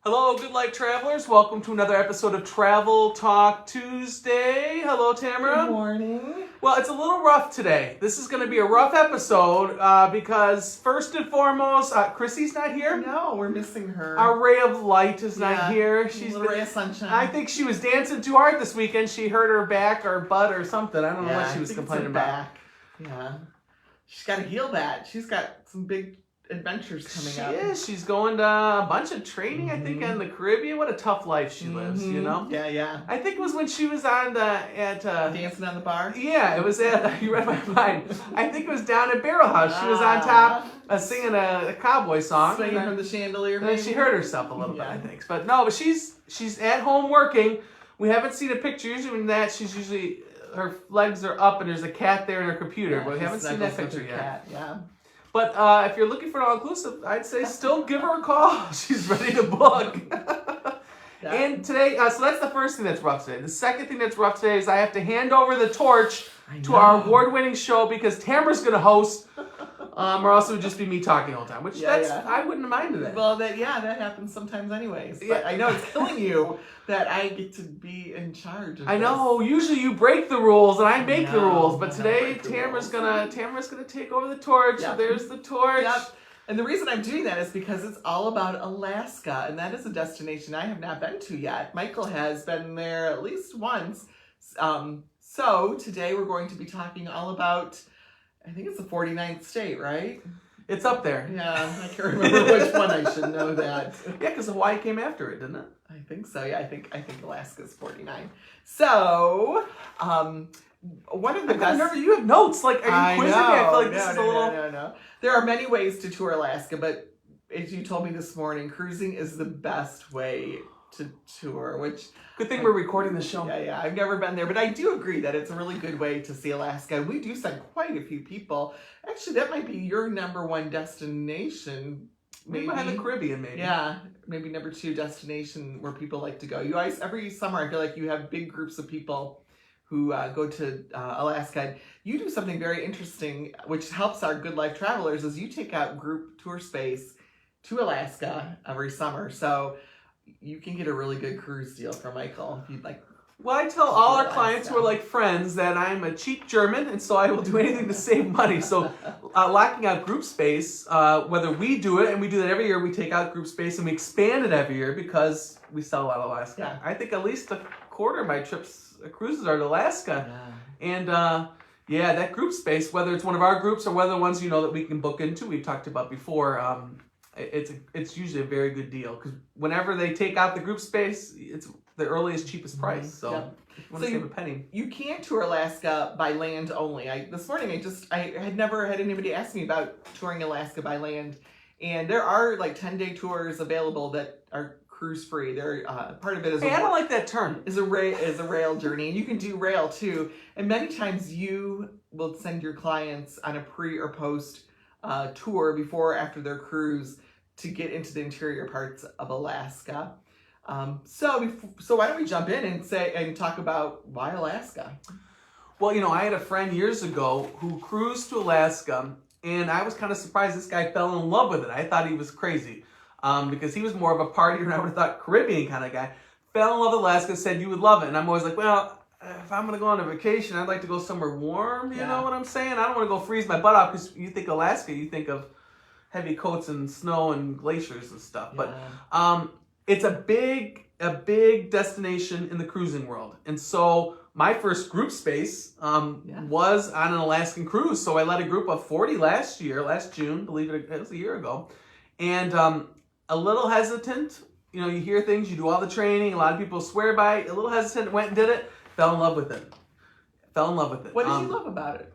Hello, Good Life Travelers. Welcome to another episode of Travel Talk Tuesday. Hello, Tamara. Good morning. Well, it's a little rough today. This is going to be a rough episode because first and foremost, Chrissy's not here. No, we're missing her. Our ray of light is not here. She's a ray of sunshine. I think she was dancing too hard this weekend. She hurt her back or butt or something. I don't know what she was complaining about. Back. Yeah. She's got to heal that. She's got some big adventures coming up. She is. She's going to a bunch of training, I think, in the Caribbean. What a tough life she lives, you know? Yeah. I think it was when she was on Dancing on the Bar? Yeah, it was at, you read my mind. I think it was down at Barrel House. She was on top singing a cowboy song. Swinging from the chandelier, and then she hurt herself a little bit, I think. But no, she's at home working. We haven't seen a picture. Usually when she's usually, her legs are up and there's a cat there in her computer. But we haven't seen that picture yet. Yeah. But if you're looking for an all-inclusive, I'd say still give her a call. She's ready to book. Yeah. And today, so that's the first thing that's rough today. The second thing that's rough today is I have to hand over the torch to our award-winning show because Tamara's going to host, or else it would just be me talking all the time, which I wouldn't have minded that. Well, that happens sometimes anyways. But I know it's killing you that I get to be in charge of I know. Usually you break the rules and I make the rules, but today Tamara's gonna take over the torch. Yep. So there's the torch. Yep. And the reason I'm doing that is because it's all about Alaska, and that is a destination I have not been to yet. Michael has been there at least once. So today we're going to be talking all about, I think it's the 49th state, right? It's up there. Yeah, I can't remember which one. I should know that. Yeah, because Hawaii came after it, didn't it? I think so. Yeah, I think Alaska's 49. So, one of the best. Remember, you have notes. Like, are you quizzing me? I feel like this is a little. No. There are many ways to tour Alaska, but as you told me this morning, cruising is the best way to tour. Which good thing we're recording the show. Yeah. I've never been there, but I do agree that it's a really good way to see Alaska. We do send quite a few people. Actually, that might be your number one destination. Maybe behind the Caribbean, maybe. Yeah, maybe number 2 destination where people like to go. You always, every summer, I feel like you have big groups of people who go to Alaska. And you do something very interesting, which helps our Good Life Travelers, is you take out group tour space to Alaska every summer. So you can get a really good cruise deal from Michael if you'd like. Well, I tell all our clients who are like friends that I'm a cheap German, and so I will do anything to save money. So locking out group space, whether we do it, and we do that every year, we take out group space and we expand it every year because we sell a lot of Alaska. Yeah. I think at least a quarter of my trips, cruises are to Alaska. Yeah. And that group space, whether it's one of our groups or whether the ones that we can book into, we've talked about before, it's usually a very good deal because whenever they take out the group space, it's the earliest, cheapest price. So, if you want to save a penny. You can't tour Alaska by land only. This morning I had never had anybody ask me about touring Alaska by land, and there are like 10-day tours available that are cruise free. They're part of it is. Hey, I don't like that term. Is a rail journey, and you can do rail too. And many times you will send your clients on a pre or post tour before or after their cruise to get into the interior parts of Alaska. So why don't we jump in and talk about why Alaska? Well, I had a friend years ago who cruised to Alaska, and I was kind of surprised this guy fell in love with it. I thought he was crazy because he was more of a partier, and I would have thought Caribbean kind of guy. Fell in love with Alaska, said you would love it, and I'm always like, well, if I'm going to go on a vacation, I'd like to go somewhere warm. You know what I'm saying? I don't want to go freeze my butt off because you think Alaska, you think of heavy coats and snow and glaciers and stuff. Yeah. But it's a big destination in the cruising world. And so my first group space was on an Alaskan cruise. So I led a group of 40 last June, believe it was a year ago. And a little hesitant, you hear things, you do all the training, a lot of people swear by it, a little hesitant, went and did it, fell in love with it. What did you love about it?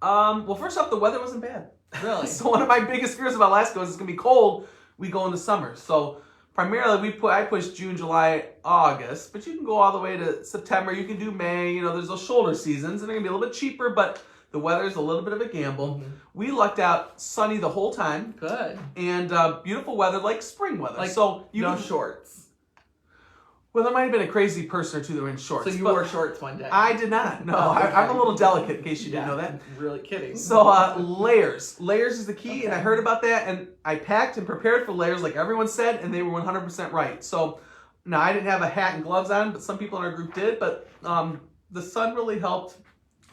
Well, first off, the weather wasn't bad. Really? So one of my biggest fears about Alaska is it's going to be cold. We go in the summer. So primarily, I push June, July, August, but you can go all the way to September. You can do May. There's those shoulder seasons, and they're gonna be a little bit cheaper, but the weather's a little bit of a gamble. Mm-hmm. We lucked out sunny the whole time. Good. And beautiful weather, like spring weather. Like so no shorts. Well, there might have been a crazy person or two that were in shorts. So you wore shorts one day. I did not. No, Oh, okay. I'm a little delicate, in case you didn't know that. I'm really kidding. So layers. Layers is the key, and I heard about that, and I packed and prepared for layers like everyone said, and they were 100% right. So now I didn't have a hat and gloves on, but some people in our group did. But the sun really helped.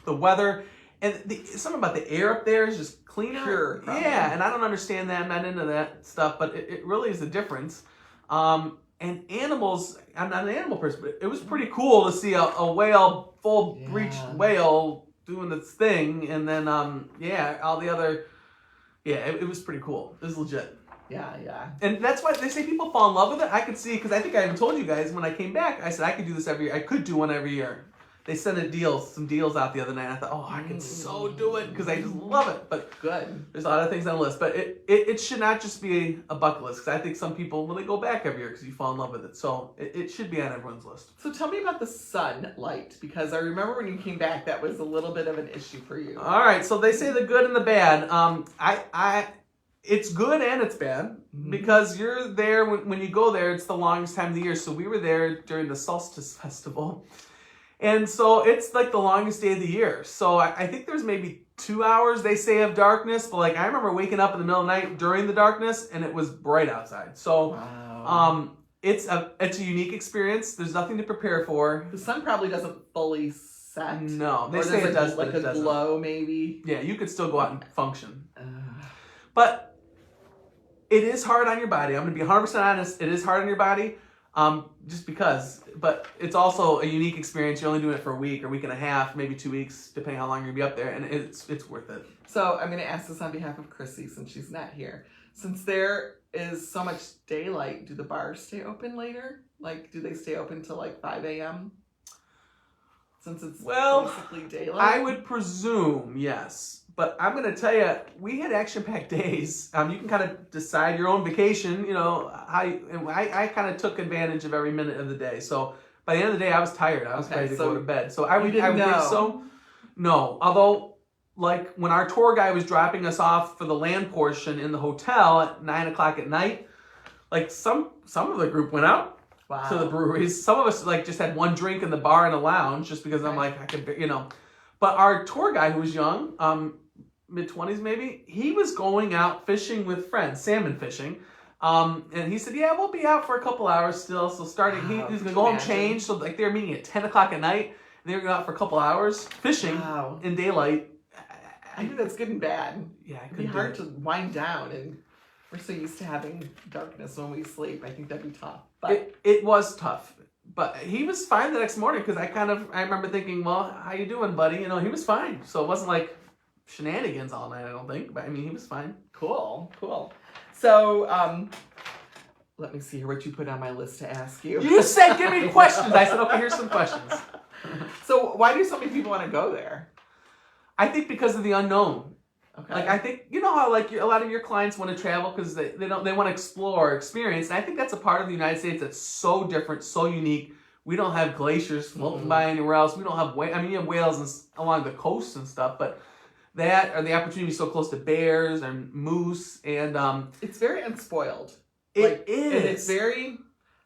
The weather. And something about the air up there is just cleaner. Pure, yeah, and I don't understand that. I'm not into that stuff, but it really is a difference. And animals, I'm not an animal person, but it was pretty cool to see a whale, full breached whale doing its thing. And then, all the other, it was pretty cool. It was legit. Yeah. And that's why they say people fall in love with it. I could see, because I think I even told you guys when I came back, I said I could do this every year. I could do one every year. They sent some deals out the other night. I thought, I could so do it because I just love it. But good. There's a lot of things on the list. But it should not just be a bucket list, because I think some people, they go back every year because you fall in love with it. So it should be on everyone's list. So tell me about the sunlight, because I remember when you came back, that was a little bit of an issue for you. All right. So they say the good and the bad. It's good and it's bad, because you're there when you go there. It's the longest time of the year. So we were there during the Solstice Festival. And so it's like the longest day of the year. So I think there's maybe 2 hours, they say, of darkness. But I remember waking up in the middle of the night during the darkness, and it was bright outside. So it's a unique experience. There's nothing to prepare for. The sun probably doesn't fully set. No, they say it does, but it doesn't. Glow, maybe. Yeah, you could still go out and function. But it is hard on your body. I'm going to be 100% honest. It is hard on your body. Just because, but it's also a unique experience. You're only doing it for a week or week and a half, maybe 2 weeks, depending how long you're gonna be up there, and it's worth it. So I'm gonna ask this on behalf of Chrissy, since she's not here. Since there is so much daylight, do the bars stay open later? Do they stay open till 5 a.m.? Since it's basically daylight? I would presume yes. But I'm going to tell you, we had action-packed days. You can kind of decide your own vacation, I kind of took advantage of every minute of the day. So by the end of the day, I was tired. I was ready to go to bed. So I would think so. No. Although, when our tour guy was dropping us off for the land portion in the hotel at 9 o'clock at night, some of the group went out to the breweries. Some of us, just had one drink in the bar and the lounge just because I'm I could, But our tour guy, who was young, mid-20s maybe, he was going out fishing with friends, salmon fishing. And he said, we'll be out for a couple hours still. So he's going to go home, change. So they were meeting at 10 o'clock at night. And they were going out for a couple hours fishing in daylight. I think that's good and bad. Yeah, it'd be hard to wind down, and we're so used to having darkness when we sleep. I think that'd be tough. But it was tough. But he was fine the next morning, because I remember thinking, well, how you doing, buddy? He was fine. So it wasn't shenanigans all night, I don't think. But he was fine. Cool. So, let me see here what you put on my list to ask you. You said give me questions. I said, okay, here's some questions. So why do so many people want to go there? I think because of the unknown. Okay. I think, how a lot of your clients want to travel because they want to explore, experience. And I think that's a part of the United States that's so different, so unique. We don't have glaciers floating by anywhere else. We don't have you have whales along the coast and stuff, but that or the opportunity so close to bears and moose, and it's very unspoiled. It is. And it's very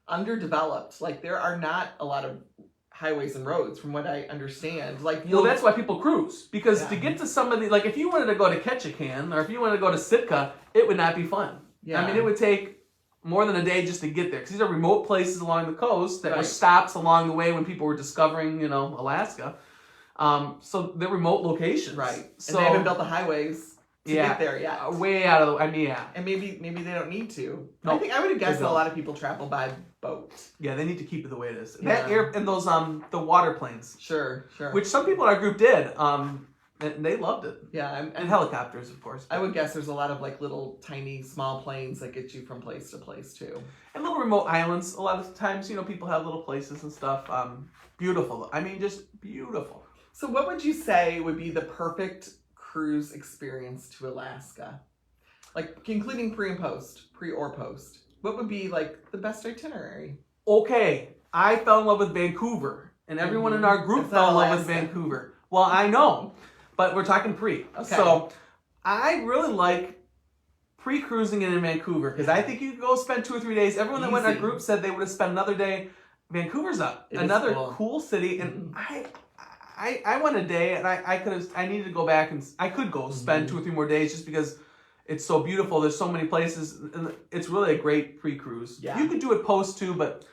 underdeveloped. There are not a lot of highways and roads, from what I understand. That's why people cruise, because to get to some of the if you wanted to go to Ketchikan or if you wanted to go to Sitka, it would not be fun. Yeah. It would take more than a day just to get there, because these are remote places along the coast that were stops along the way when people were discovering, Alaska. So they're remote locations, right? So and they haven't built the highways to get there yet. Way out of the And maybe they don't need to. No, I would have guessed that a lot of people travel by boat. Yeah, they need to keep it the way it is. That and those the water planes. Sure. Which some people in our group did. And they loved it. Yeah, and helicopters, of course. I would guess there's a lot of little tiny small planes that get you from place to place too. And little remote islands. A lot of times, people have little places and stuff. Beautiful. Just beautiful. So what would you say would be the perfect cruise experience to Alaska? Including pre or post. What would be the best itinerary? Okay, I fell in love with Vancouver, and everyone in our group fell in love with Vancouver. Well, I know, but we're talking pre. Okay. So I really like pre-cruising in Vancouver, because I think you could go spend 2 or 3 days. Everyone that went in our group said they would have spent another day. Vancouver's It is another cool. cool city, and I went a day, and I needed to go back, and I could go spend 2 or 3 more days just because it's so beautiful. There's so many places, and it's really a great pre-cruise. Yeah. You could do it post too, but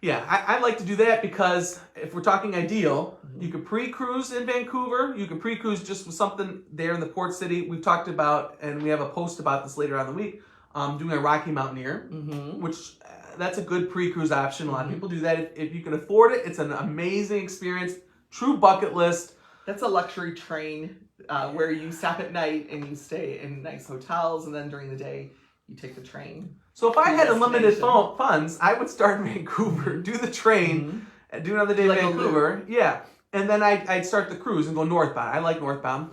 yeah, I like to do that because if we're talking ideal, you could pre-cruise in Vancouver. You could pre-cruise just with something there in the port city. We've talked about, and we have a post about this later on in the week, doing a Rocky Mountaineer, which that's a good pre-cruise option. A lot of people do that. If you can afford it, it's an amazing experience. True bucket list. That's a luxury train where you stop at night and you stay in nice hotels, and then during the day you take the train. So if I had unlimited funds, I would start in Vancouver, do the train, and do another day in Vancouver. Yeah. And then I'd start the cruise and go northbound. I like northbound.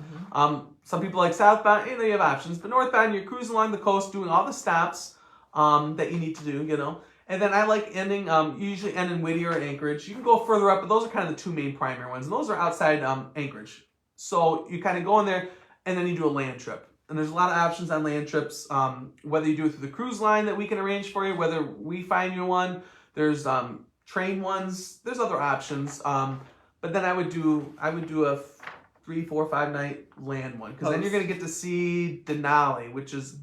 Some people like southbound. You have options. But northbound, you're cruising along the coast, doing all the stops that you need to do, And then I like ending, you usually end in Whittier or Anchorage. You can go further up, but those are kind of the 2 main primary ones. And those are outside Anchorage. So you kind of go in there, and then you do a land trip. And there's a lot of options on land trips, whether you do it through the cruise line that we can arrange for you, whether we find you one. There's train ones. There's other options. But then I would do a 3, 4, 5 night land one, because then you're going to get to see Denali, which is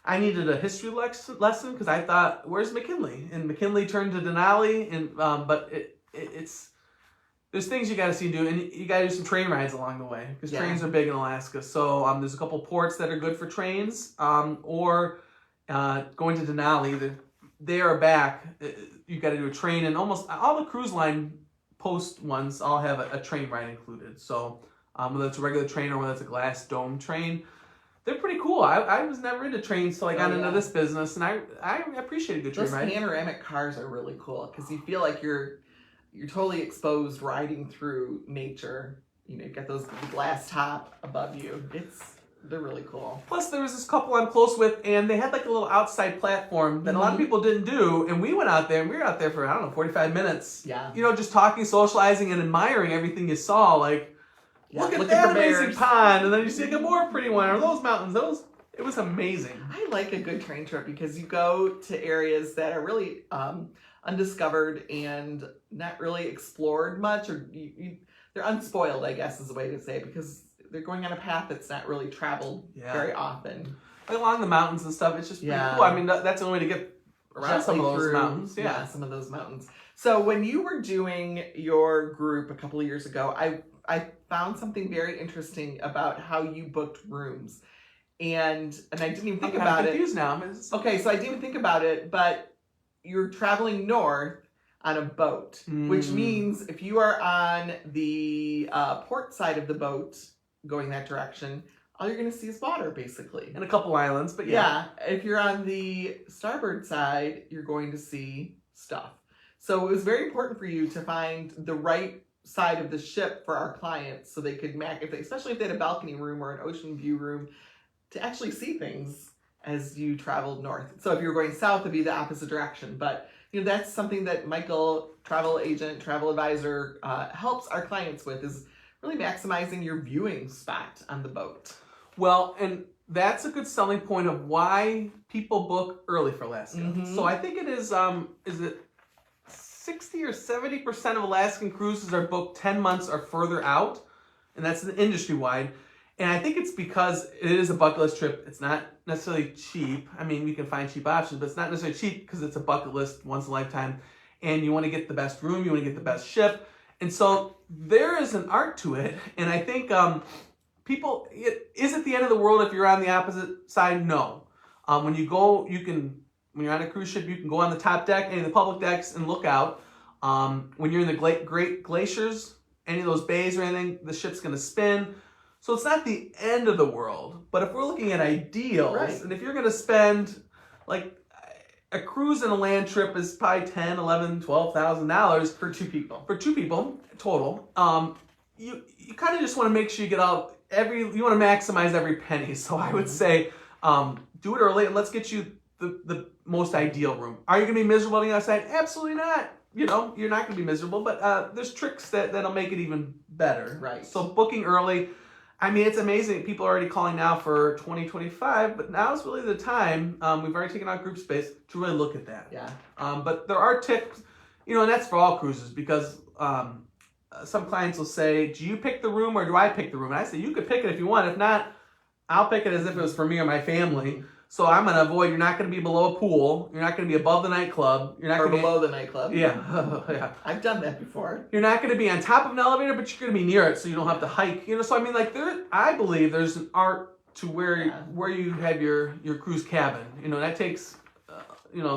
I needed a history lesson because I thought, where's McKinley? And McKinley turned to Denali, and but it's there's things you got to see and do, and you got to do some train rides along the way because trains are big in Alaska. So there's a couple ports that are good for trains, or going to Denali. There or back, you got to do a train, and almost all the cruise line post ones all have a train ride included. So whether it's a regular train or whether it's a glass dome train, they're pretty cool. I was never into trains till I got into this business, and I appreciate a good train ride. Those panoramic cars are really cool because you feel like you're totally exposed riding through nature. You've got those glass top above you. They're really cool. Plus, there was this couple I'm close with, and they had like a little outside platform that a lot of people didn't do, and we went out there, and we were out there for, 45 minutes. Yeah. Just talking, socializing, and admiring everything you saw, like, look at that amazing pond, and then you see like a more pretty one, or those mountains, it was amazing. I like a good train trip because you go to areas that are really undiscovered and not really explored much, or they're unspoiled, I guess is the way to say it, because they're going on a path that's not really traveled very often. Like along the mountains and stuff, it's just pretty cool. I mean, that's the only way to get around some of those mountains. Yeah, some of those mountains. So when you were doing your group a couple of years ago, I found something very interesting about how you booked rooms. And I didn't even think about it. I'm confused now. Okay, so I didn't even think about it, but you're traveling north on a boat, which means if you are on the port side of the boat going that direction, all you're going to see is water, basically. And a couple islands, but yeah. If you're on the starboard side, you're going to see stuff. So it was very important for you to find the right side of the ship for our clients so they could especially if they had a balcony room or an ocean view room, to actually see things as you traveled north. So if you were going south, it'd be the opposite direction. But that's something that Michael, travel agent, travel advisor, helps our clients with, is really maximizing your viewing spot on the boat. Well, and that's a good selling point of why people book early for Alaska. So I think it is it 60 or 70% of Alaskan cruises are booked 10 months or further out, and that's industry-wide. And I think it's because it is a bucket list trip. It's not necessarily cheap. I mean, we can find cheap options, but it's not necessarily cheap because it's a bucket list once in a lifetime. And you want to get the best room, you want to get the best ship. And so there is an art to it. And I think people, is it the end of the world if you're on the opposite side? No. When you go, when you're on a cruise ship, you can go on the top deck, any of the public decks, and look out. When you're in the great glaciers, any of those bays or anything, the ship's going to spin. So it's not the end of the world. But if we're looking at ideals, and if you're going to spend, like, a cruise and a land trip is probably $10,000, $11,000, $12,000 for 2 people. For 2 people total. You kind of just want to make sure you get out you want to maximize every penny. So I would say, do it early and let's get you the most ideal room. Are you going to be miserable on the outside? Absolutely not. You're not going to be miserable, but there's tricks that'll make it even better. Right. So booking early. I mean, it's amazing. People are already calling now for 2025, but now is really the time. We've already taken out group space to really look at that. Yeah. But there are tips. You know, and that's for all cruises because some clients will say, do you pick the room or do I pick the room? And I say, you could pick it if you want. If not, I'll pick it as if it was for me or my family. So I'm going to avoid, you're not going to be below a pool. You're not going to be above the nightclub. You're not Or going to below the nightclub. Yeah. Yeah. I've done that before. You're not going to be on top of an elevator, but you're going to be near it so you don't have to hike. You know, so I mean, like, I believe there's an art to where you have your cruise cabin. You know, that takes,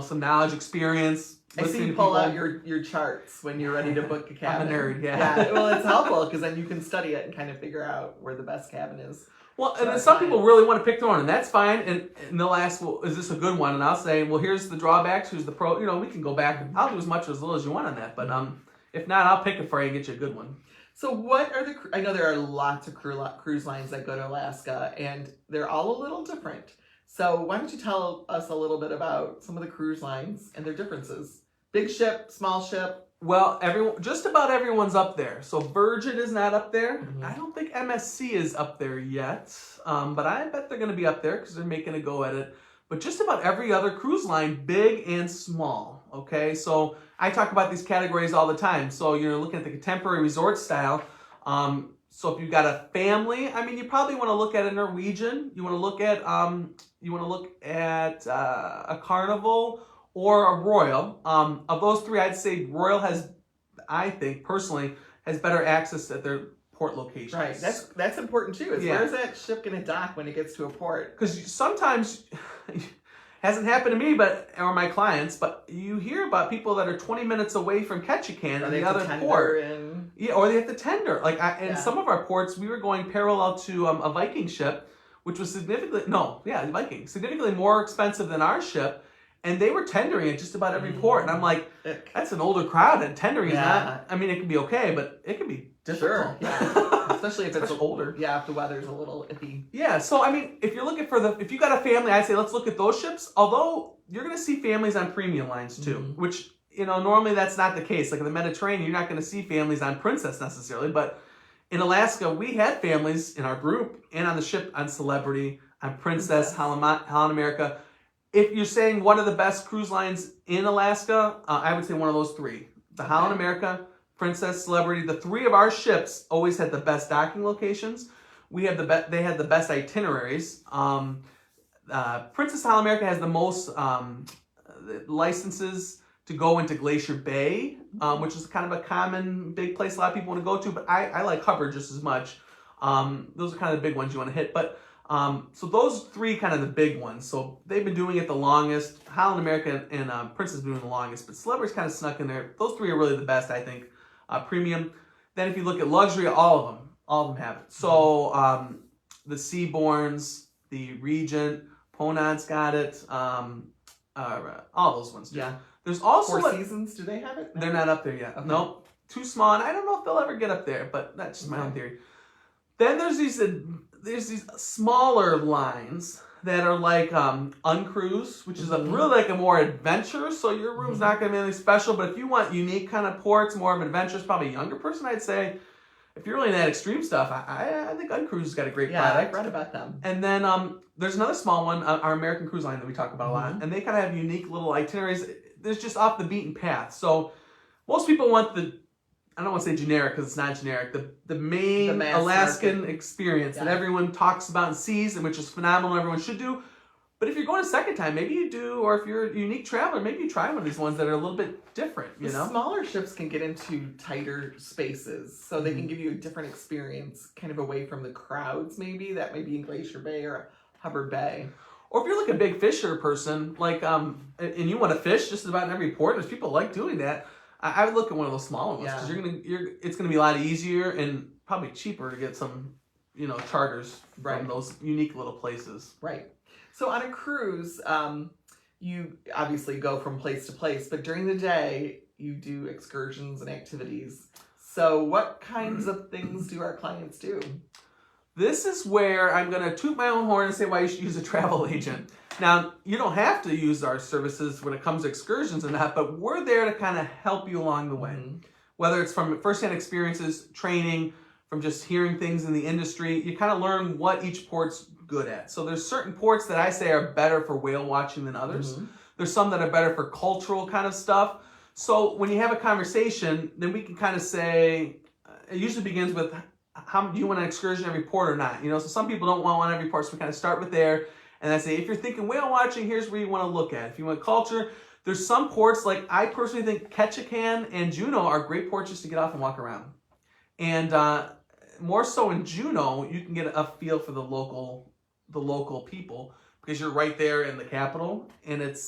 some knowledge, experience. I see you pull out your charts when you're ready to book a cabin. I'm a nerd, yeah. Well, it's helpful because then you can study it and kind of figure out where the best cabin is. Well, and then some people really want to pick their own, and that's fine. And they'll ask, well, is this a good one? And I'll say, well, here's the drawbacks, here's the pro. You know, we can go back. I'll do as much or as little as you want on that. But if not, I'll pick it for you and get you a good one. So what are I know there are lots of cruise lines that go to Alaska, and they're all a little different. So why don't you tell us a little bit about some of the cruise lines and their differences? Big ship, small ship. Well, just about everyone's up there. So Virgin is not up there. Mm-hmm. I don't think MSC is up there yet, but I bet they're going to be up there because they're making a go at it. But just about every other cruise line, big and small, okay? So I talk about these categories all the time. So you're looking at the contemporary resort style. So if you've got a family, I mean, you probably want to look at a Norwegian. You want to look at a Carnival or a Royal. Of those three, I'd say Royal I think personally, has better access at their port locations. Right, that's important too. Where's that ship going to dock when it gets to a port? Because sometimes, hasn't happened to me, or my clients, but you hear about people that are 20 minutes away from Ketchikan in the other port. Yeah, or they have to tender. Some of our ports, we were going parallel to a Viking ship, which was significantly more expensive than our ship. And they were tendering at just about every port. And I'm like, that's an older crowd. And tendering is not, I mean, it can be okay, but it can be difficult. Sure, yeah. Especially if it's older. Yeah, if the weather's a little iffy. Yeah, so I mean, if you're looking if you got a family, I'd say let's look at those ships. Although you're going to see families on premium lines too, which, normally that's not the case. Like in the Mediterranean, you're not going to see families on Princess necessarily. But in Alaska, we had families in our group and on the ship on Celebrity, on Princess, Holland America. If you're saying one of the best cruise lines in Alaska, I would say one of those three. The Holland America, Princess, Celebrity. The three of our ships always had the best docking locations. They had the best itineraries. Princess Holland America has the most licenses to go into Glacier Bay, which is kind of a common big place a lot of people want to go to, but I like Hubbard just as much. Those are kind of the big ones you want to hit. But so those three kind of the big ones. So they've been doing it the longest. Holland America and Princess have been doing it the longest, but Celebrity's kind of snuck in there. Those three are really the best, I think. Premium. Then if you look at luxury, all of them have it. So the Seabourns, the Regent, Ponant's got it. All those ones do. Yeah. There's also Four Seasons. Do they have it? They're not up there yet. Okay. Nope. Too small, and I don't know if they'll ever get up there, but that's just my own theory. Then there's these smaller lines that are like uncruise, which is really like a more adventure. So your room's not going to be anything special, but if you want unique kind of ports, more of an adventure, probably a younger person, I'd say. If you're really into that extreme stuff, I think Uncruise has got a great product. I've read about them. And then there's another small one, our American Cruise Line that we talk about a lot, and they kind of have unique little itineraries. There's just off the beaten path. So most people want I don't want to say generic because it's not generic, the main Alaskan experience that everyone talks about and sees, and which is phenomenal and everyone should do. But if you're going a second time, maybe you do, or if you're a unique traveler, maybe you try one of these ones that are a little bit different, you know? Smaller ships can get into tighter spaces, so they can give you a different experience, kind of away from the crowds maybe, that may be in Glacier Bay or Hubbard Bay. Or if you're like a big fisher person, like, and you want to fish just about in every port, there's people like doing that, I would look at one of those smaller ones, because it's going to be a lot easier and probably cheaper to get some, charters from those unique little places. Right. So on a cruise, you obviously go from place to place, but during the day, you do excursions and activities. So what kinds of things do our clients do? This is where I'm going to toot my own horn and say why you should use a travel agent. Now, you don't have to use our services when it comes to excursions and that, but we're there to kind of help you along the way. Whether it's from firsthand experiences, training, from just hearing things in the industry, you kind of learn what each port's good at. So there's certain ports that I say are better for whale watching than others. There's some that are better for cultural kind of stuff. So when you have a conversation, then we can kind of say, it usually begins with, how do you want an excursionary report or not? So some people don't want one every report, so we kind of start with there. And I say, if you're thinking whale watching, here's where you want to look at. If you want culture, there's some ports, like I personally think Ketchikan and Juneau are great ports just to get off and walk around. And more so in Juneau, you can get a feel for the local people because you're right there in the capital, and it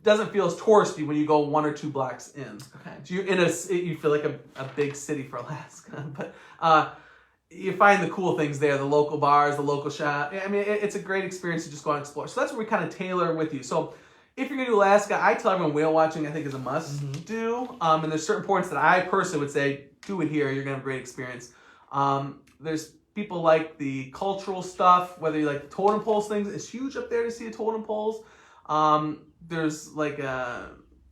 doesn't feel as touristy when you go 1 or 2 blocks in. Okay. So you feel like a big city for Alaska, but you find the cool things there, the local bars, the local shop. I mean, it's a great experience to just go out and explore. So that's where we kind of tailor with you. So if you're going to do Alaska, I tell everyone whale watching, I think, is a must-do. And there's certain points that I personally would say, do it here. You're going to have a great experience. There's people like the cultural stuff, whether you like the totem poles things. It's huge up there to see the totem poles. There's like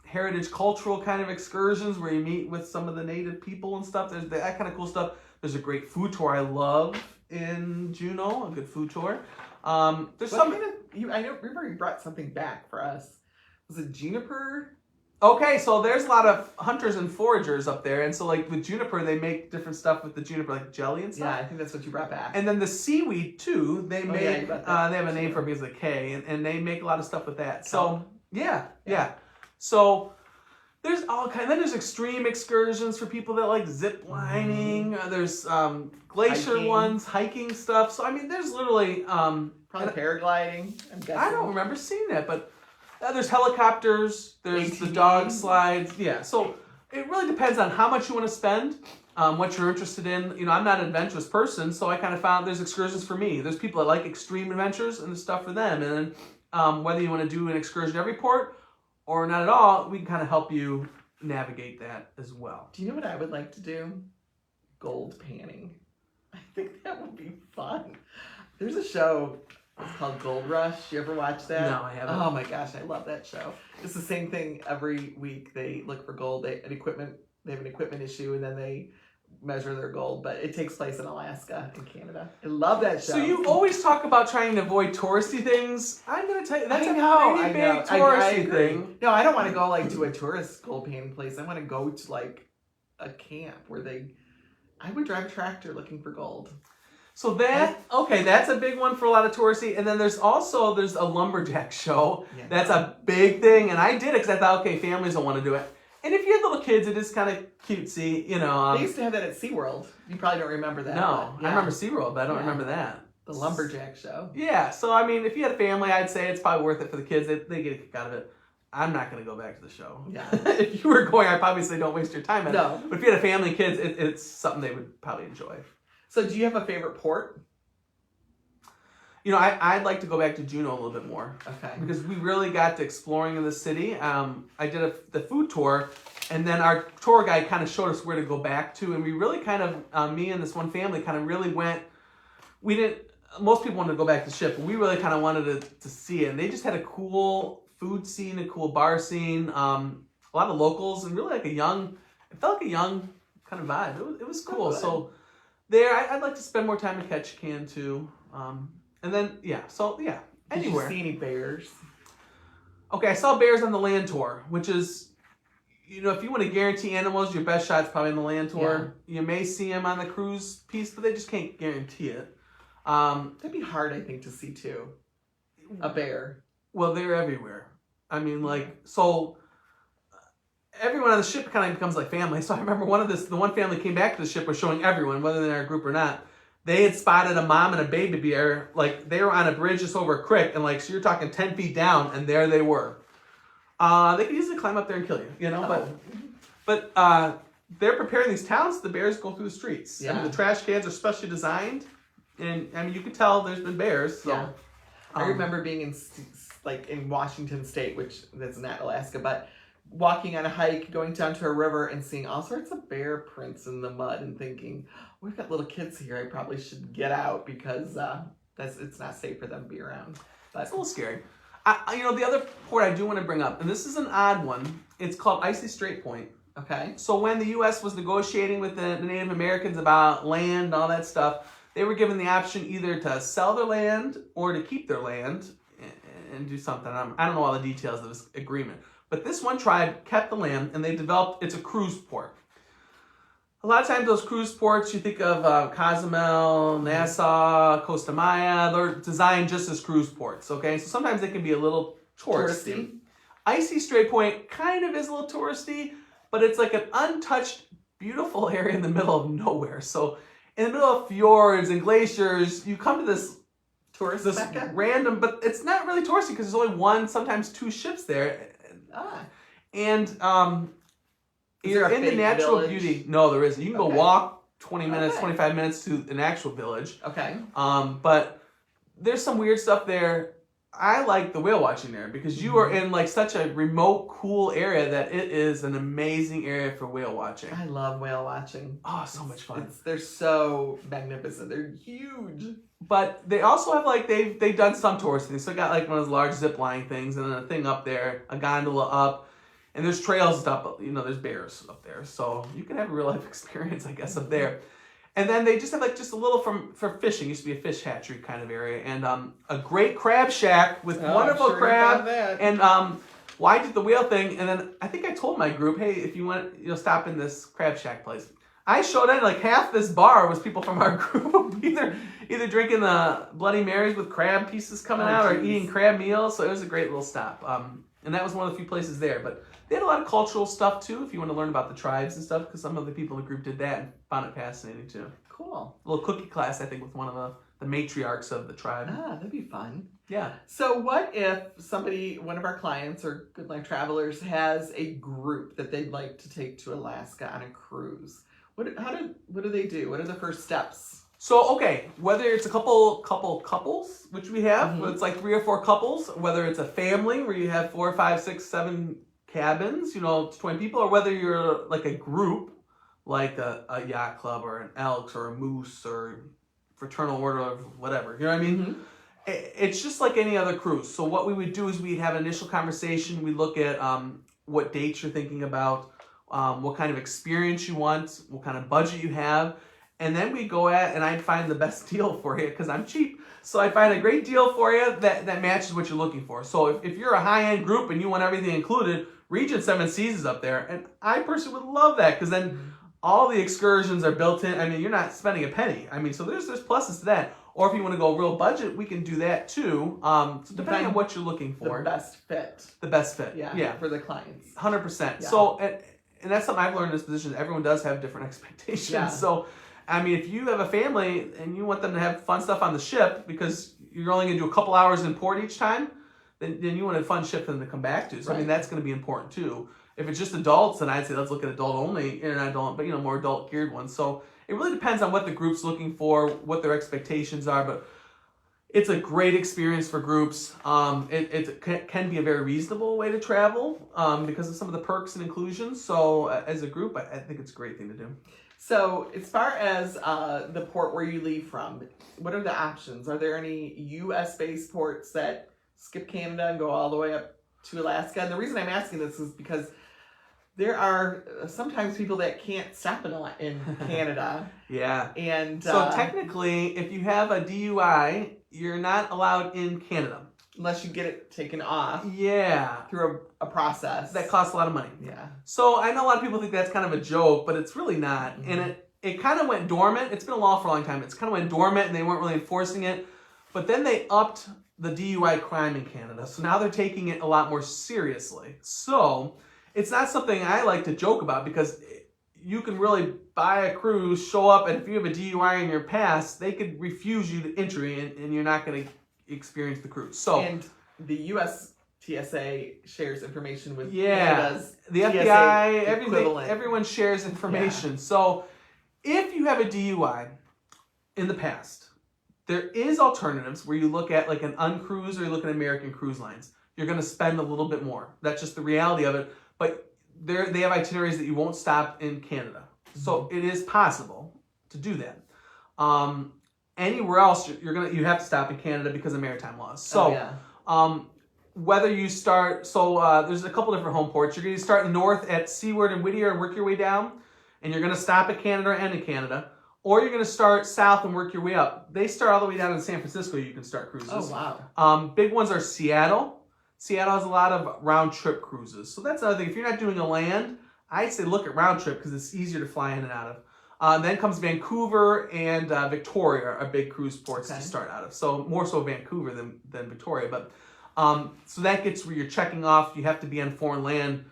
heritage cultural kind of excursions where you meet with some of the native people and stuff. There's that kind of cool stuff. There's a great food tour I love in Juneau, a good food tour. There's some... I remember you brought something back for us. Was it juniper? Okay, so there's a lot of hunters and foragers up there, and so like with juniper, they make different stuff with the juniper, like jelly and stuff. Yeah, I think that's what you brought back. And then the seaweed too, they make. Yeah, they have a name for it because of the K, and they make a lot of stuff with that. So yeah. So there's all kind. Then there's extreme excursions for people that like zip lining. There's glacier ones, hiking stuff. So I mean, there's literally probably paragliding. I'm guessing. I don't remember seeing that, but there's helicopters. There's the ATV. dog slides. Yeah. So it really depends on how much you want to spend, what you're interested in. I'm not an adventurous person, so I kind of found there's excursions for me. There's people that like extreme adventures, and there's stuff for them. And then whether you want to do an excursion every port or not at all, we can kind of help you navigate that as well. Do you know what I would like to do? Gold panning. I think that would be fun. There's a show, it's called Gold Rush. You ever watch that? No, I haven't. Oh my gosh, I love that show. It's the same thing every week. They look for gold. They have an equipment issue, and then they measure their gold. But it takes place in Alaska and Canada. I love that show. So you always talk about trying to avoid touristy things. I'm going to tell you, that's a pretty big I touristy agree. thing. No, I don't want to go like to a tourist gold panning place. I want to go to like a camp where I would drive a tractor looking for gold. So that's a big one for a lot of touristy. And then there's a lumberjack show. Yeah. That's a big thing. And I did it because I thought, okay, families don't want to do it. And if you have little kids, it is kind of cutesy, They used to have that at SeaWorld. You probably don't remember that. No, I remember SeaWorld, but I don't remember that. The lumberjack show. Yeah, so I mean, if you had a family, I'd say it's probably worth it for the kids. They get a kick out of it. I'm not going to go back to the show. Yeah. If you were going, I'd probably say don't waste your time on No. it. But if you had a family and kids, it's something they would probably enjoy. So do you have a favorite port? I'd like to go back to Juneau a little bit more. Okay. Because we really got to exploring in the city. I did the food tour, and then our tour guide kind of showed us where to go back to, and we really kind of, me and this one family kind of really went, most people wanted to go back to the ship, but we really kind of wanted to see it. And they just had a cool food scene, a cool bar scene, a lot of locals, and really it felt like a young kind of vibe. It was cool. Oh, so there, I'd like to spend more time in Ketchikan too. And then, anywhere. Did you see any bears? Okay, I saw bears on the land tour, which is, if you want to guarantee animals, your best shot's probably on the land tour. Yeah. You may see them on the cruise piece, but they just can't guarantee it. That'd be hard, I think, to see too. A bear. Well, they're everywhere. I mean, so everyone on the ship kind of becomes like family. So I remember the one family came back to the ship was showing everyone, whether they're in our group or not. They had spotted a mom and a baby bear, they were on a bridge just over a creek, and so you're talking 10 feet down, and there they were. They could easily climb up there and kill you, but they're preparing these towns. The bears go through the streets. Yeah. I mean, the trash cans are specially designed, and I mean you could tell there's been bears. So. Yeah. I remember being in Washington State, which that's not Alaska, but walking on a hike, going down to a river and seeing all sorts of bear prints in the mud and thinking, we've got little kids here. I probably should get out because it's not safe for them to be around. But it's a little scary. The other port I do want to bring up, and this is an odd one. It's called Icy Strait Point. Okay. So when the U.S. was negotiating with the Native Americans about land and all that stuff, they were given the option either to sell their land or to keep their land and do something. I don't know all the details of this agreement. But this one tribe kept the land, and they developed, it's a cruise port. A lot of times those cruise ports, you think of Cozumel, Nassau, Costa Maya, they're designed just as cruise ports, okay? So sometimes they can be a little touristy. Icy Strait Point kind of is a little touristy, but it's like an untouched, beautiful area in the middle of nowhere. So in the middle of fjords and glaciers, you come to this random, but it's not really touristy because there's only one, sometimes two ships there. And you're in the natural beauty. No, there isn't. You can go walk 20 minutes, 25 minutes to an actual village. Okay. But there's some weird stuff there. I like the whale watching there because you are in like such a remote, cool area that it is an amazing area for whale watching. I love whale watching. Oh, so much fun. They're so magnificent. They're huge. But they also have like, they've done some touristing. They still got like one of those large zip line things and then a thing up there, a gondola up. And there's trails and stuff, but, you know, there's bears up there. So you can have a real life experience, I guess, up there. And then they just have like just a little for fishing. It used to be a fish hatchery kind of area. And a great crab shack with wonderful crab. And well, I did the whale thing. And then I think I told my group, hey, if you want, stop in this crab shack place. I showed in like half this bar was people from our group either drinking the Bloody Marys with crab pieces coming out or eating crab meals. So it was a great little stop. And that was one of the few places there. But they had a lot of cultural stuff too, if you want to learn about the tribes and stuff, because some of the people in the group did that and found it fascinating too. Cool. A little cookie class, I think, with one of the matriarchs of the tribe. That'd be fun. Yeah. So what if one of our clients or Good Life Travelers has a group that they'd like to take to Alaska on a cruise? What do they do? What are the first steps? So, okay, whether it's a couples, which we have, whether it's like 3 or 4 couples, whether it's a family where you have 4, 5, 6, 7 cabins, 20 people, or whether you're like a group, like a yacht club or an Elks or a Moose or Fraternal Order of whatever, you know what I mean? It's just like any other cruise. So what we would do is we'd have an initial conversation. We look at what dates you're thinking about, what kind of experience you want, what kind of budget you have. And then we go and I'd find the best deal for you because I'm cheap. So I'd find a great deal for you that matches what you're looking for. So if you're a high-end group and you want everything included, Region 7 Seas is up there. And I personally would love that because then all the excursions are built in. I mean, you're not spending a penny. I mean, so there's pluses to that. Or if you want to go real budget, we can do that too. So depending on what you're looking for. The best fit. The best fit. Yeah. For the clients. 100%. Yeah. So, and that's something I've learned in this position. Everyone does have different expectations. Yeah. So, I mean, if you have a family and you want them to have fun stuff on the ship because you're only going to do a couple hours in port each time, then you want a fun ship for them to come back to. So, I mean, that's going to be important too. If it's just adults, then I'd say let's look at adult only, but more adult geared ones. So it really depends on what the group's looking for, what their expectations are. But it's a great experience for groups. It can be a very reasonable way to travel because of some of the perks and inclusions. So as a group, I think it's a great thing to do. So as far as the port where you leave from, what are the options? Are there any U.S.-based ports that skip Canada and go all the way up to Alaska? And the reason I'm asking this is because there are sometimes people that can't stop in Canada. Yeah. And so technically, if you have a DUI, you're not allowed in Canada. Unless you get it taken off. Yeah. Through a process. That costs a lot of money. Yeah. So I know a lot of people think that's kind of a joke, but it's really not. And it kind of went dormant. It's been a law for a long time. It's kind of went dormant and they weren't really enforcing it. But then they upped the DUI crime in Canada. So now they're taking it a lot more seriously. So it's not something I like to joke about because you can really buy a cruise, show up, and if you have a DUI in your past, they could refuse you to entry and you're not going to experience the cruise. So, and the U.S. TSA shares information with Canada's the FBI, everyone shares information. Yeah. So if you have a DUI in the past, there is alternatives where you look at like an uncruise or you look at American Cruise Lines. You're going to spend a little bit more. That's just the reality of it. But they have itineraries that you won't stop in Canada. So it is possible to do that. Anywhere else, you have to stop in Canada because of maritime laws. So whether you start, there's a couple different home ports. You're going to start north at Seward and Whittier and work your way down. And you're going to stop at Canada or end in Canada. Or you're going to start south and work your way up. They start all the way down in San Francisco. You can start cruises. Oh, wow. Big ones are Seattle, Seattle has a lot of round trip cruises. So that's another thing. If you're not doing a land, I'd say look at round trip because it's easier to fly in and out of. Then comes Vancouver and Victoria are big cruise ports to start out of. So more so Vancouver than Victoria. But so that gets where you're checking off. You have to be on foreign land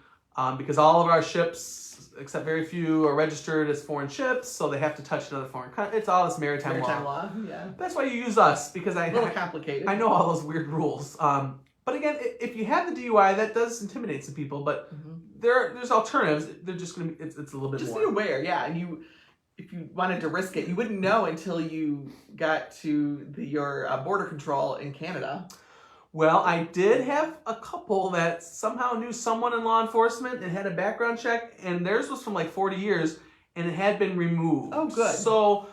because all of our ships, except very few, are registered as foreign ships. So they have to touch another foreign country. It's all this maritime law. Yeah. That's why you use us because A little complicated. I know all those weird rules. But again, if you have the DUI, that does intimidate some people. But there's alternatives. They're just going to be, it's a little bit just more. Just be aware, yeah. And if you wanted to risk it, you wouldn't know until you got to your border control in Canada. Well, I did have a couple that somehow knew someone in law enforcement and had a background check, and theirs was from like 40 years, and it had been removed. Oh, good. So,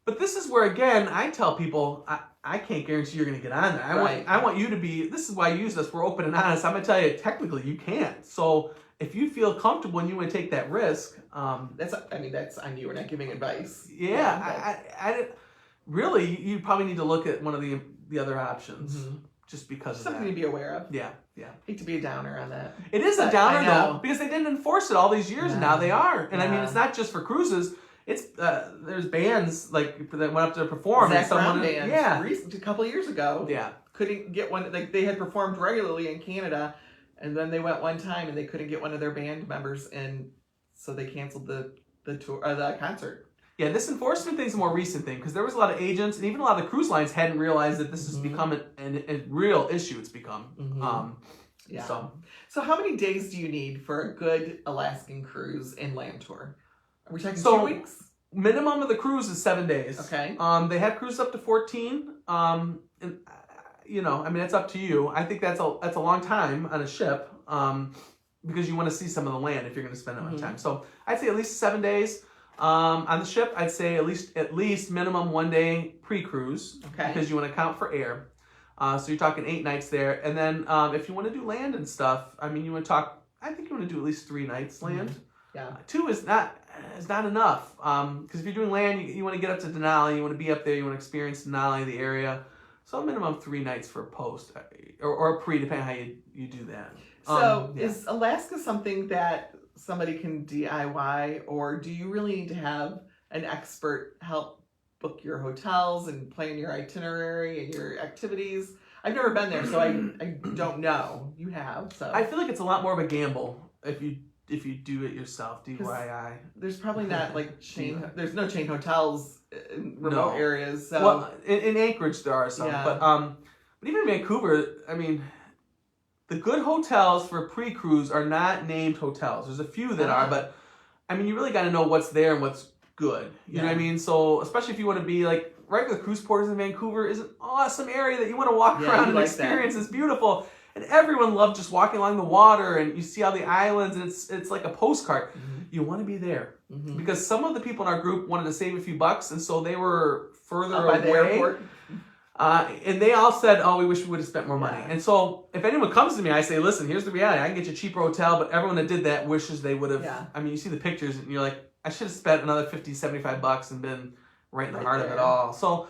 but this is where, again, I tell people, I can't guarantee you're going to get on there. I want you to be, this is why I use this, we're open and honest. I'm going to tell you, technically, you can't. So, if you feel comfortable and you want to take that risk. That's on you. We're not giving advice. Yeah, I really, you probably need to look at one of the other options. Just because of something to be aware of. Yeah. Hate to be a downer on that. It is a downer though, because they didn't enforce it all these years, and now they are. And I mean, it's not just for cruises. It's there's bands like that went up to perform. Zach Brown band, a couple of years ago. Yeah, couldn't get one. Like they had performed regularly in Canada, and then they went one time and they couldn't get one of their band members in, so they canceled the tour or the concert. Yeah, this enforcement thing's a more recent thing because there was a lot of agents and even a lot of the cruise lines hadn't realized that this has become a real issue. It's become. So how many days do you need for a good Alaskan cruise inland tour? Are we talking 2 weeks? Minimum of the cruise is 7 days. Okay. They have cruises up to 14. And I mean, it's up to you. I think that's a long time on a ship because you want to see some of the land if you're going to spend that much time. So I'd say at least 7 days. On the ship, I'd say at least minimum 1 day pre-cruise because you want to count for air. So you're talking 8 nights there, and then if you want to do land and stuff, I mean, I think you want to do at least 3 nights land. Yeah, 2 is not enough because if you're doing land, you want to get up to Denali, you want to be up there, you want to experience Denali, the area. So minimum 3 nights for a post or a pre, depending on how you do that. So is Alaska something that somebody can DIY, or do you really need to have an expert help book your hotels and plan your itinerary and your activities? I've never been there, so I don't know. You have, so I feel like it's a lot more of a gamble if you do it yourself. DIY. There's probably not like there's no chain hotels in remote areas. So well, in Anchorage there are some, but even in Vancouver, I mean. The good hotels for pre-cruise are not named hotels. There's a few that are, but I mean, you really got to know what's there and what's good. You know what I mean? So, especially if you want to be like, regular cruise ports in Vancouver is an awesome area that you want to walk around and experience. It's beautiful. And everyone loved just walking along the water and you see all the islands and it's like a postcard. You want to be there because some of the people in our group wanted to save a few bucks and so they were further away. By the airport. And they all said, oh, we wish we would have spent more money. And so if anyone comes to me, I say, listen, here's the reality. I can get you a cheaper hotel, but everyone that did that wishes they would have. I mean, you see the pictures and you're like, I should have spent another $50, $75 and been right in the heart of it all. So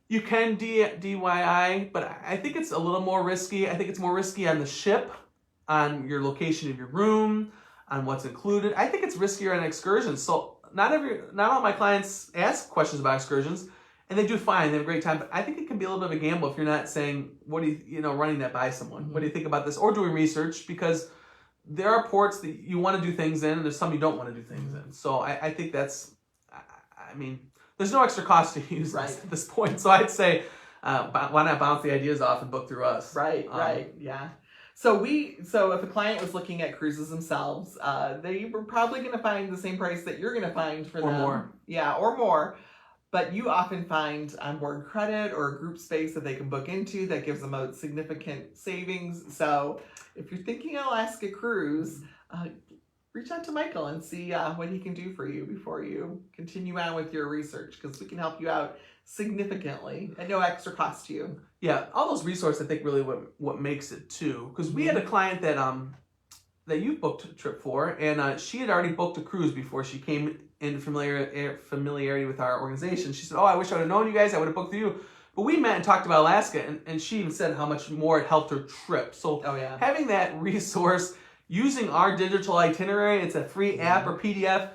you can DIY, but I think it's a little more risky. I think it's more risky on the ship, on your location of your room, on what's included. I think it's riskier on excursions. So not all my clients ask questions about excursions. And they do fine. They have a great time. But I think it can be a little bit of a gamble if you're not saying, what do you running that by someone. What do you think about this? Or doing research because there are ports that you want to do things in and there's some you don't want to do things in. So I think that's, I mean, there's no extra cost to use this at this point. So I'd say, why not bounce the ideas off and book through us? Right. Yeah. So if a client was looking at cruises themselves, they were probably going to find the same price that you're going to find for them. Or more. Yeah, or more. But you often find onboard credit or a group space that they can book into that gives them a significant savings. So if you're thinking Alaska cruise, reach out to Michael and see what he can do for you before you continue on with your research because we can help you out significantly at no extra cost to you. Yeah, all those resources I think really what makes it too. Because we had a client that you booked a trip for and she had already booked a cruise before she came in familiarity with our organization. She said, oh, I wish I would have known you guys. I would have booked you. But we met and talked about Alaska, and she even said how much more it helped her trip. So Oh, yeah. having that resource, using our digital itinerary, it's a free app or PDF.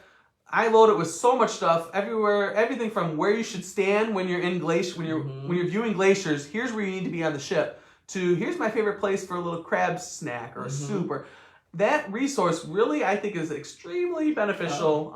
I load it with so much stuff everywhere, everything from where you should stand when you're in glacier, when you're viewing glaciers. Here's where you need to be on the ship. To here's my favorite place for a little crab snack or a soup. Or that resource really, I think, is extremely beneficial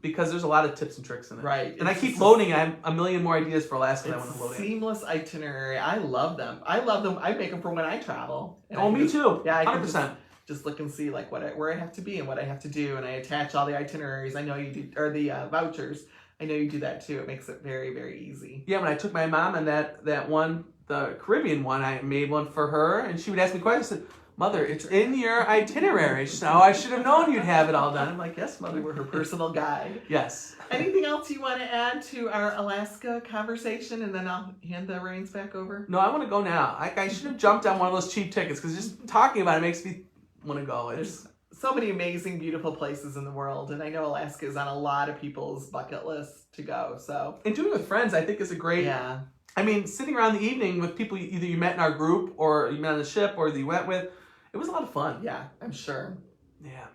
because there's a lot of tips and tricks in it. Right. And I keep loading it. I have a million more ideas for Alaska that I want to load in. Seamless itinerary. I love them. I make them for when I travel. Oh, me too. Yeah, I 100%. Just look and see like where I have to be and what I have to do, and I attach all the itineraries. I know you do, or the vouchers. I know you do that too. It makes it very, very easy. Yeah, when I took my mom on that one, the Caribbean one, I made one for her, and she would ask me questions. I said, Mother, it's in your itinerary. So I should have known you'd have it all done. I'm like, yes, Mother. You were her personal guide. Yes. Anything else you want to add to our Alaska conversation, and then I'll hand the reins back over? No, I want to go now. I should have jumped on one of those cheap tickets because just talking about it makes me want to go. There's so many amazing, beautiful places in the world, and I know Alaska is on a lot of people's bucket list to go. So, and doing it with friends, I think, is a great. Yeah. I mean, sitting around the evening with people either you met in our group or you met on the ship or that you went with, it was a lot of fun. Yeah, I'm sure. Yeah.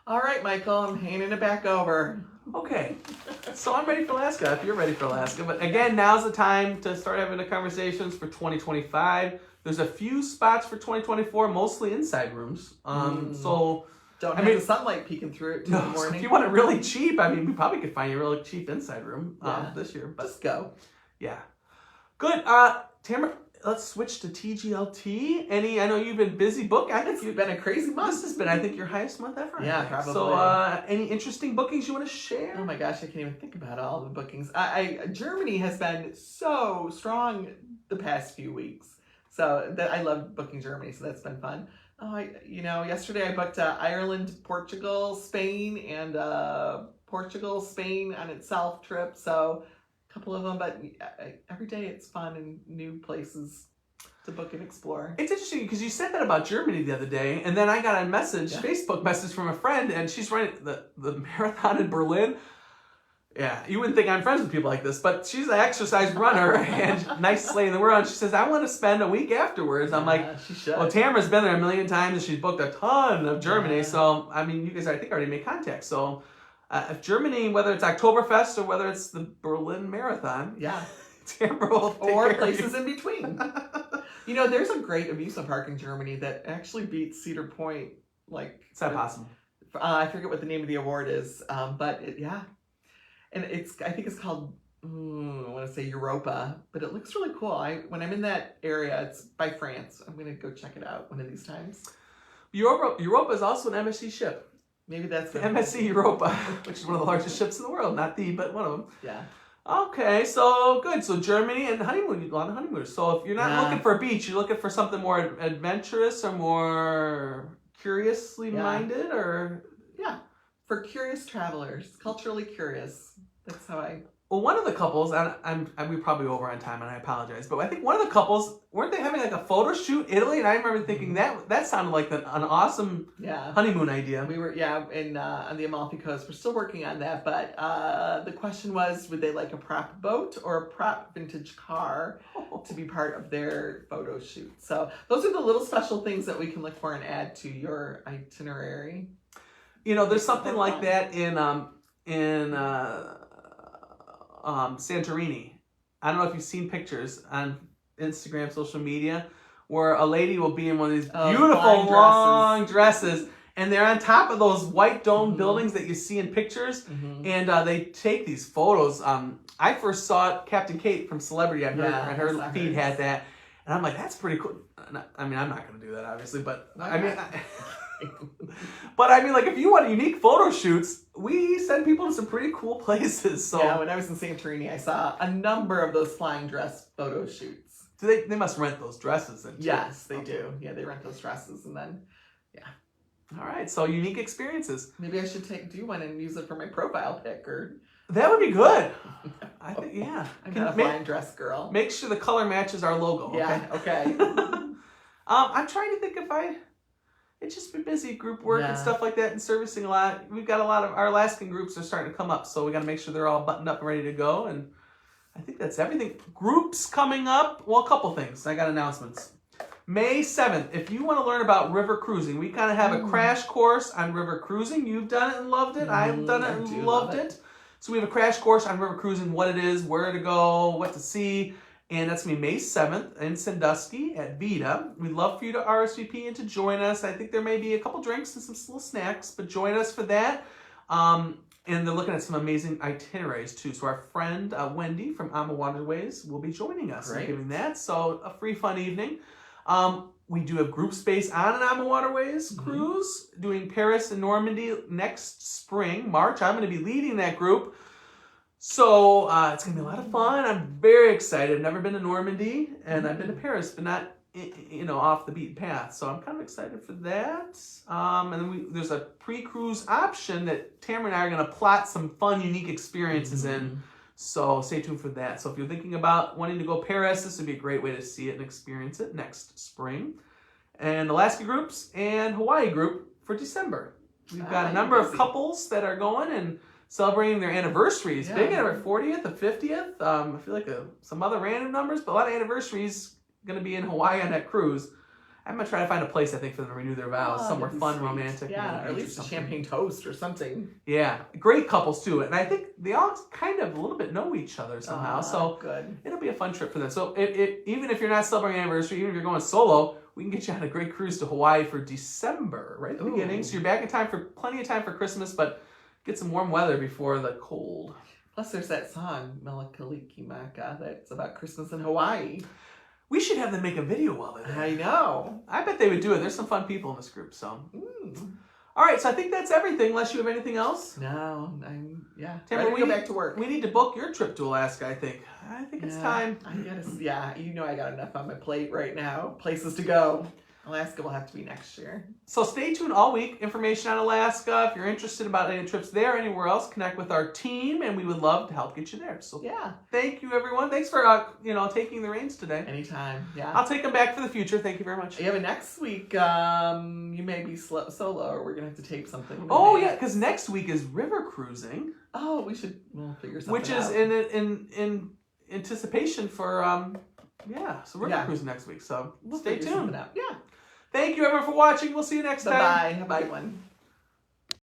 All right, Michael, I'm handing it back over. Okay. So I'm ready for Alaska if you're ready for Alaska. But again, now's the time to start having the conversations for 2025. There's a few spots for 2024, mostly inside rooms. So don't have the sunlight peeking through it in the morning. So if you want it really cheap, I mean, we probably could find you a really cheap inside room this year. But just go. Yeah. Good. Tamara, let's switch to TGLT. I know you've been busy booking. I think you've been a crazy month. This has been, I think, your highest month ever. Yeah, probably. So, any interesting bookings you want to share? Oh my gosh, I can't even think about all the bookings. Germany has been so strong the past few weeks. So I love booking Germany, so that's been fun. Oh, yesterday I booked Ireland, Portugal, Spain, and Portugal, Spain on itself trip. So a couple of them, but every day it's fun and new places to book and explore. It's interesting because you said that about Germany the other day, and then I got a message, Facebook message from a friend, and she's running the marathon in Berlin. Yeah, you wouldn't think I'm friends with people like this, but she's an exercise runner and nicest lady in the world. And she says, I want to spend a week afterwards. I'm like, she should. Well, Tamara's been there a million times and she's booked a ton of Germany. Yeah. So, I mean, you guys, I think, already made contact. So, if Germany, whether it's Oktoberfest or whether it's the Berlin Marathon, Tamara will take or places in between. There's a great amusement park in Germany that actually beats Cedar Point. It's not possible. I forget what the name of the award is, but and I think it's called, I want to say Europa, but it looks really cool. When I'm in that area, it's by France. I'm going to go check it out one of these times. Europa is also an MSC ship. Maybe that's the MSC Europa, which is one of the largest ships in the world. Not but one of them. Yeah. Okay, so good. So Germany and honeymoon, a lot of honeymooners. So if you're not looking for a beach, you're looking for something more adventurous or more curiously minded, or for curious travelers, culturally curious. That's how I. Well, one of the couples, and we're probably over on time, and I apologize, but I think one of the couples, weren't they having like a photo shoot in Italy? And I remember thinking that sounded like an awesome honeymoon idea. We were in on the Amalfi Coast. We're still working on that, but the question was, would they like a prop boat or a prop vintage car to be part of their photo shoot? So those are the little special things that we can look for and add to your itinerary. There's something like that in Santorini. I don't know if you've seen pictures on Instagram, social media, where a lady will be in one of these beautiful long dresses, and they're on top of those white dome buildings that you see in pictures, and they take these photos. I first saw Captain Kate from Celebrity on her feed had that, and I'm like, that's pretty cool. I mean, I'm not going to do that, obviously, but But I mean, like, if you want unique photo shoots, we send people to some pretty cool places. So when I was in Santorini, I saw a number of those flying dress photo shoots. Do they must rent those dresses then too? Yes, they do. Yeah, they rent those dresses, and then All right, so unique experiences. Maybe I should do one and use it for my profile pic, or that would be good. I think I'm not a flying dress girl. Make sure the color matches our logo. Yeah. Okay. I'm trying to think it's just been busy, group work and stuff like that, and servicing a lot. We've got a lot of our Alaskan groups are starting to come up, so we got to make sure they're all buttoned up and ready to go. And I think that's everything. Groups coming up. Well, a couple things. I got announcements. May 7th, if you want to learn about river cruising, we kind of have a crash course on river cruising. You've done it and loved it. I've done it and loved it. So we have a crash course on river cruising, what it is, where to go, what to see. And that's going to be May 7th in Sandusky at Vita. We'd love for you to RSVP and to join us. I think there may be a couple drinks and some little snacks, but join us for that. And they're looking at some amazing itineraries too. So our friend Wendy from Ama Waterways will be joining us and giving that. So a free, fun evening. We do have group space on an Ama Waterways cruise, doing Paris and Normandy next spring, March. I'm going to be leading that group. So it's going to be a lot of fun. I'm very excited. I've never been to Normandy, and I've been to Paris, but not, off the beaten path. So I'm kind of excited for that. And then there's a pre-cruise option that Tamara and I are going to plot some fun, unique experiences in. So stay tuned for that. So if you're thinking about wanting to go Paris, this would be a great way to see it and experience it next spring. And Alaska groups and Hawaii group for December. We've got a number of couples that are going and celebrating their anniversaries. Yeah. Big at 40th, the 50th. I feel like some other random numbers, but a lot of anniversaries going to be in Hawaii on that cruise. I'm going to try to find a place, I think, for them to renew their vows. Somewhere fun, sweet. Romantic. Yeah, or at least a champagne toast or something. Yeah, great couples, too. And I think they all kind of a little bit know each other somehow. So good. It'll be a fun trip for them. So even if you're not celebrating an anniversary, even if you're going solo, we can get you on a great cruise to Hawaii for December, right at the beginning. So you're back in time for plenty of time for Christmas, but get some warm weather before the cold. Plus, there's that song, Melakalikimaka, that's about Christmas in Hawaii. We should have them make a video while they're there. I know. I bet they would do it. There's some fun people in this group, so. All right, so I think that's everything, unless you have anything else. No, Tamara, ready to go back to work. We need to book your trip to Alaska, I think. I think it's time. I got enough on my plate right now. Places to go. Alaska will have to be next year. So stay tuned all week. Information on Alaska. If you're interested about any trips there, anywhere else, connect with our team, and we would love to help get you there. So thank you, everyone. Thanks for taking the reins today. Anytime. Yeah. I'll take them back for the future. Thank you very much. Yeah, but next week you may be solo, or we're gonna have to tape something. Oh yeah, because next week is river cruising. Oh, we'll figure something out. Which is in anticipation for so river cruising next week. So stay tuned. Yeah. Thank you, everyone, for watching. We'll see you next time. Bye-bye. Have a good one.